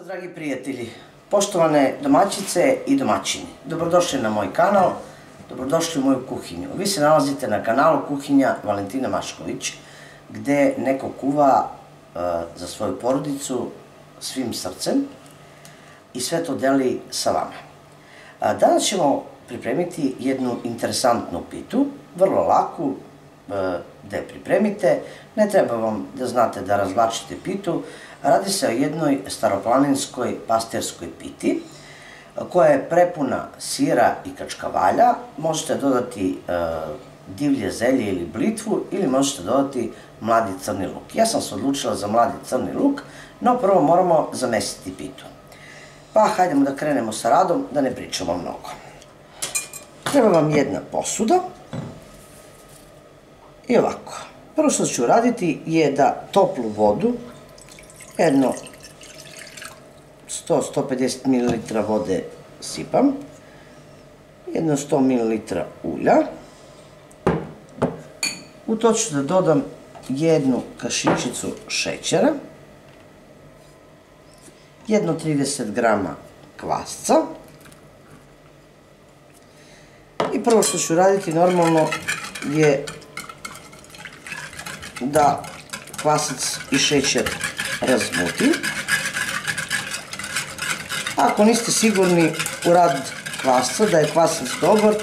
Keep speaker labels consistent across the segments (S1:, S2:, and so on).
S1: Dragi prijatelji, poštovane domaćice i domaćini, dobrodošli na moj kanal, dobrodošli u moju kuhinju. Vi se nalazite na kanalu Kuhinja Valentina Mašković, gde neko kuva za svoju porodicu svim srcem i sve to deli sa vama. Danas ćemo pripremiti jednu interesantnu pitu, vrlo laku da je pripremite. Ne treba vam da znate da razvlačite pitu. Radi se o jednoj staroplaninskoj pastirskoj piti koja je prepuna sira i kačkavalja. Možete dodati divlje zelje ili blitvu ili možete dodati mladi crni luk. Ja sam se odlučila za mladi crni luk, no prvo moramo zamesiti pitu. Pa hajdemo da krenemo sa radom, da ne pričamo mnogo. Treba vam jedna posuda i ovako. Prvo što ću raditi je da toplu vodu, jedno 100-150 ml vode sipam, jedno 100 ml ulja, u to ću da dodam jednu kašičicu šećera, jedno 30 g kvasca i prvo što ću raditi normalno je da kvasac i šećer razmutim. Ako niste sigurni u rad kvasca, da je kvasac dobar,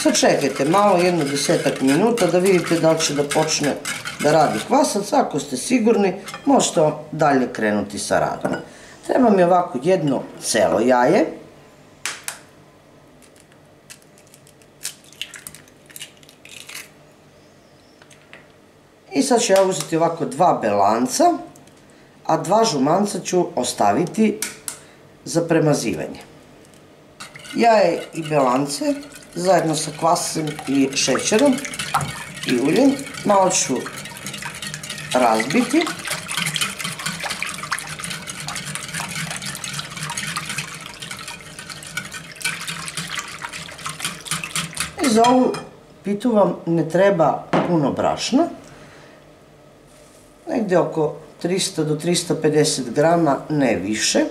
S1: sačekajte malo, jedno 10 minuta da vidite da li će da počne da radi kvasac. Ako ste sigurni, možete dalje krenuti sa radom. Treba mi ovako jedno celo jaje, i sad ću ja uzeti ovako 2 belanca, a 2 žumanca ću ostaviti za premazivanje. Jaje i belance zajedno sa kvascem i šećerom i uljem malo ću razbiti. I za ovu pitu vam ne treba puno brašna, negde oko 300 do 350 grama, ne više.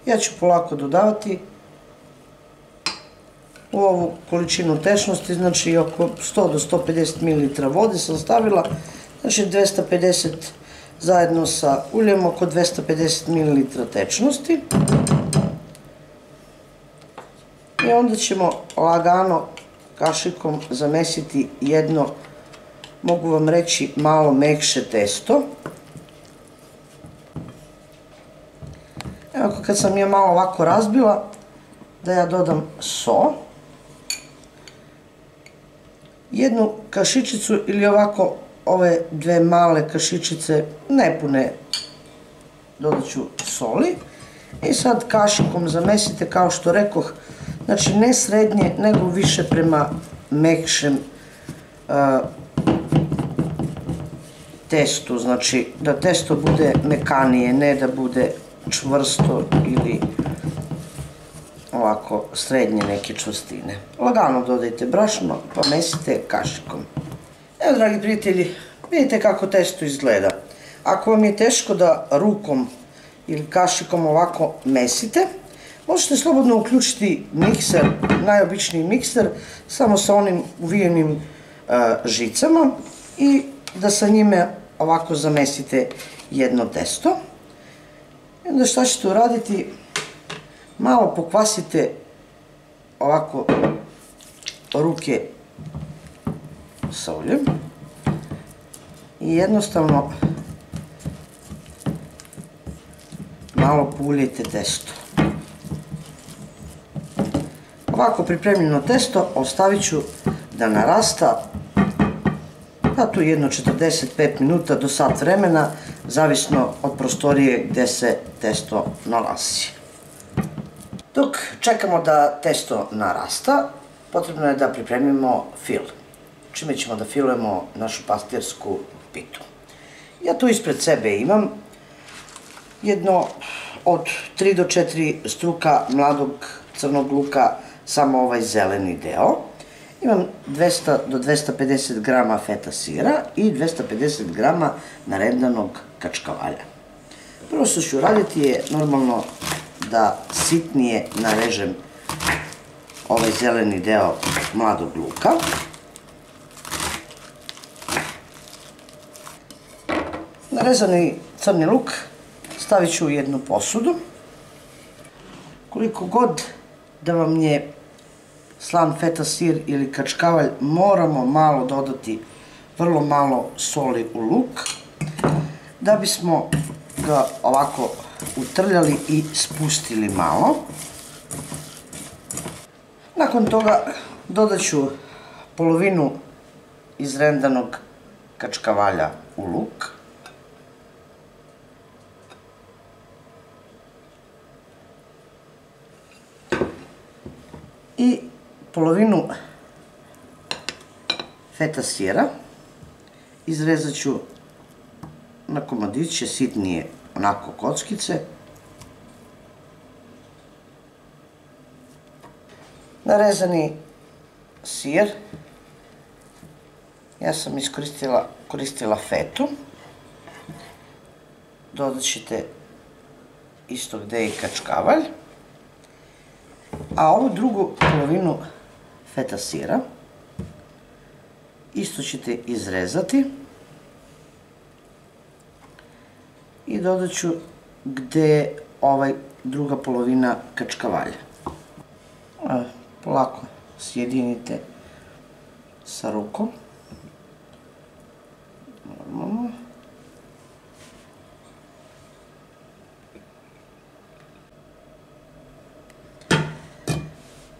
S1: Ja ću polako dodavati u ovu količinu tečnosti, znači oko 100 do 150 ml vode sam stavila, znači 250 zajedno sa uljem, oko 250 ml tečnosti. I onda ćemo lagano kašikom zamesiti jedno, mogu vam reći, malo mekše testo. Evo, kad sam je malo ovako razbila, da ja dodam so, jednu kašičicu ili ovako ove 2 male kašičice, nepune, dodat ću soli. I sad kašikom zamesite, kao što rekoh, znači ne srednje, nego više prema mekšem testu, znači da testo bude mekanije, ne da bude čvrsto ili ovako srednje neke čvrstine. Lagano dodajte brašno pa mesite kašikom. Evo, dragi prijatelji, vidite kako testo izgleda. Ako vam je teško da rukom ili kašikom ovako mesite, možete slobodno uključiti mikser, najobičniji mikser, samo sa onim uvijenim žicama, i da sa njime ovako zamesite jedno testo. I onda šta ćete uraditi? Malo pokvasite ovako ruke sa uljem i jednostavno malo poulijte testo. Ovako pripremljeno testo ostavit ću da narasta Pa tu jedno 45 minuta do sat vremena, zavisno od prostorije gde se testo nalazi. Dok čekamo da testo narasta, potrebno je da pripremimo fil, čime ćemo da filujemo našu pastirsku pitu. Ja tu ispred sebe imam jedno od 3 do 4 struka mladog crnog luka, samo ovaj zeleni deo. Imam 200 do 250 grama feta sira i 250 grama narendanog kačkavalja. Prvo što ću raditi je normalno da sitnije narežem ovaj zeleni deo mladog luka. Narezani crni luk stavit ću u jednu posudu. Koliko god da vam je slan feta sir ili kačkavalj, moramo malo dodati vrlo malo soli u luk, da bismo ga ovako utrljali i spustili malo. Nakon toga dodat ću polovinu izrendanog kačkavalja u luk. I polovinu feta sira izrezat ću na komadiće, sitnije onako kockice. Narezani sir, ja sam koristila fetu. Dodat ćete isto gde i kačkavalj. A ovu drugu polovinu feta sira isto ćete izrezati i dodat ću gde je druga polovina kačkavalja. Polako sjedinite sa rukom. Normalno.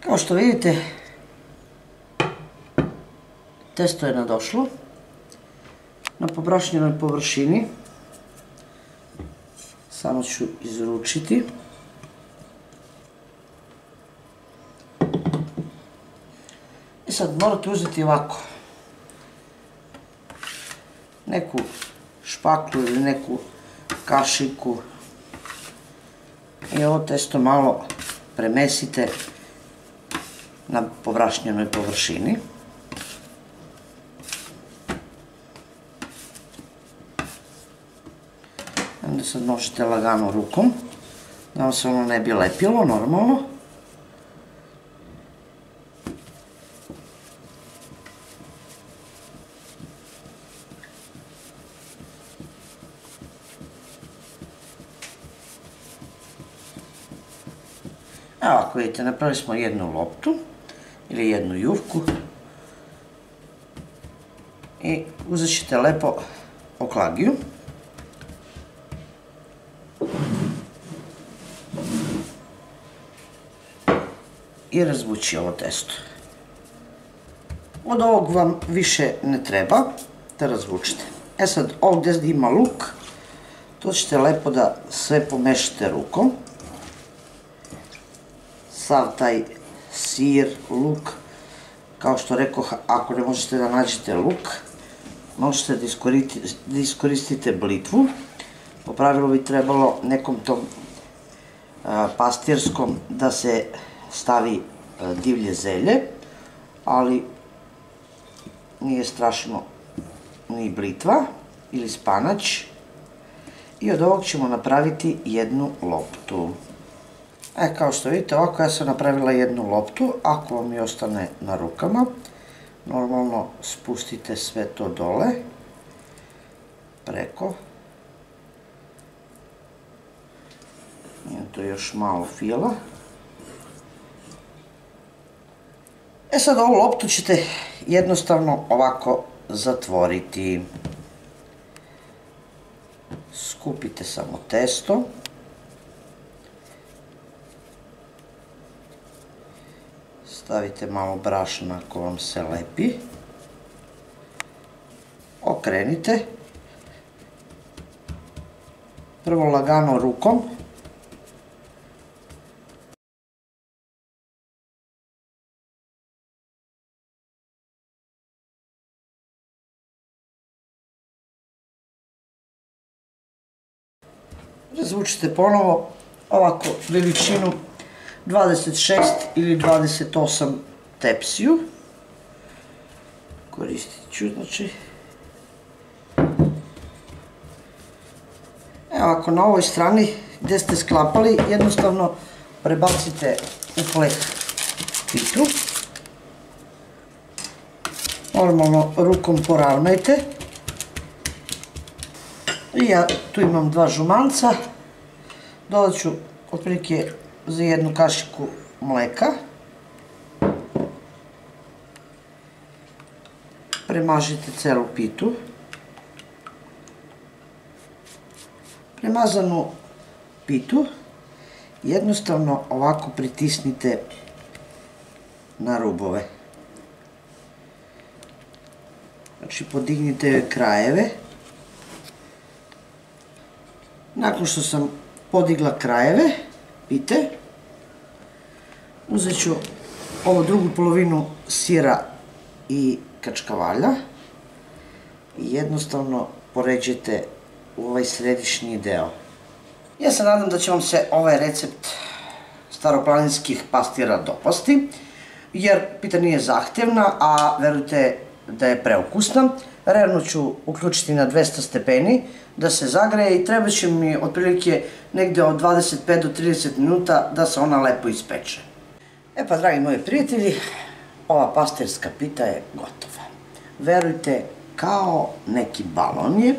S1: Kao što vidite, testo je nadošlo na poprašnjenoj površini. Samo ću izručiti. I sad morate uzeti ovako neku špaklu ili neku kašiku i ovo testo malo premesite na poprašnjenoj površini. Onda sad možete lagano rukom, da vam se ono ne bi lepilo normalno. Evo, ako vidite, napravili smo jednu loptu ili jednu juvku i uzet ćete lepo oklagiju i razvući ovo testo. Od ovog vam više ne treba da razvučite. E sad, ovdje gdje ima luk, to ćete lepo da sve pomešate rukom. Sav taj sir, luk, kao što rekoh, ako ne možete da nađete luk, možete da iskoristite blitvu. Po pravilu bi trebalo nekom tom pastirskom da se stavi divlje zelje, ali nije strašno ni blitva ili spanać. I od ovog ćemo napraviti jednu loptu. Kao što vidite, ovako ja sam napravila jednu loptu. Ako vam je ostane na rukama, normalno spustite sve to dole, preko. Imam tu još malo fila. E sad ovu loptu ćete jednostavno ovako zatvoriti. Skupite samo testo. Stavite malo brašna ako vam se lepi. okrenite. Prvo lagano rukom. Razvučite ponovo ovako veličinu 26 ili 28 tepsiju. Koristit ću, znači. Evo ovako, na ovoj strani gdje ste sklapali, jednostavno prebacite u pleh pitu. Normalno rukom poravnajte. I ja tu imam 2 žumanca. Dodat ću otprilike za 1 kašiku mleka. Premažite celu pitu. Premazanu pitu jednostavno ovako pritisnite na rubove. Znači podignite krajeve. Nakon što sam podigla krajeve pite, uzet ću ovu drugu polovinu sira i kačkavalja i jednostavno poređite u ovaj središnji deo. Ja se nadam da će vam se ovaj recept staroplaninskih pastira dopasti, jer pita nije zahtjevna, a verujte da je preukusna. Rernu ću uključiti na 200 stepeni da se zagreje i treba će mi otprilike negde od 25 do 30 minuta da se ona lepo ispeče. E pa, dragi moji prijatelji, ova pastirska pita je gotova. Verujte, kao neki balon je.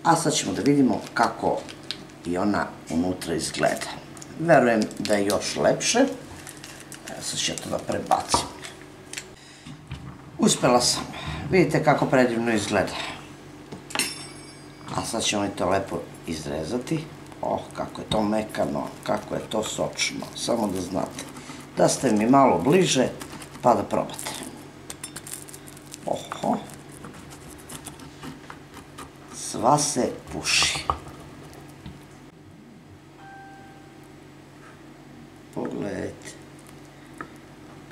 S1: A sad ćemo da vidimo kako i ona unutra izgleda. Verujem da je još lepše. Sad ću to da prebacim. Uspela sam. Vidite kako predivno izgleda. A sad ćemo i to lepo izrezati. Kako je to mekano, kako je to sočno. Samo da znate. Da ste mi malo bliže, pa da probate. Sva se puši. Pogledajte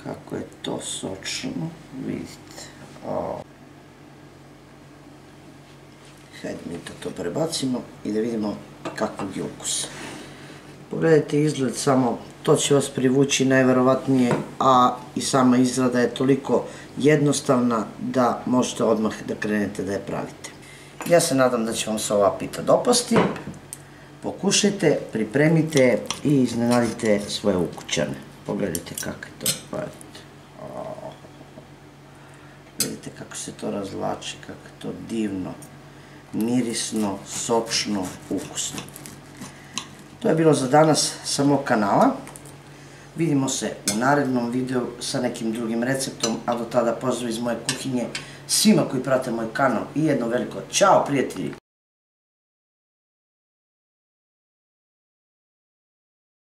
S1: kako je to sočno, vidite. Hajde mi to prebacimo i da vidimo kakvog je ukus. Pogledajte izgled samo, to će vas privući najverovatnije, a i sama izrada je toliko jednostavna da možete odmah da krenete da je pravite. Ja se nadam da će vam se ova pita dopasti. Pokušajte, pripremite i iznenadite svoje ukućane. Pogledajte kako je to, pogledajte. Vidite kako se to razvlači, kako je to divno, mirisno, sočno, ukusno. To je bilo za danas sa mog kanala. Vidimo se u narednom videu sa nekim drugim receptom, a do tada pozdrav iz moje kuhinje svima koji prate moj kanal i jedno veliko ćao prijatelji!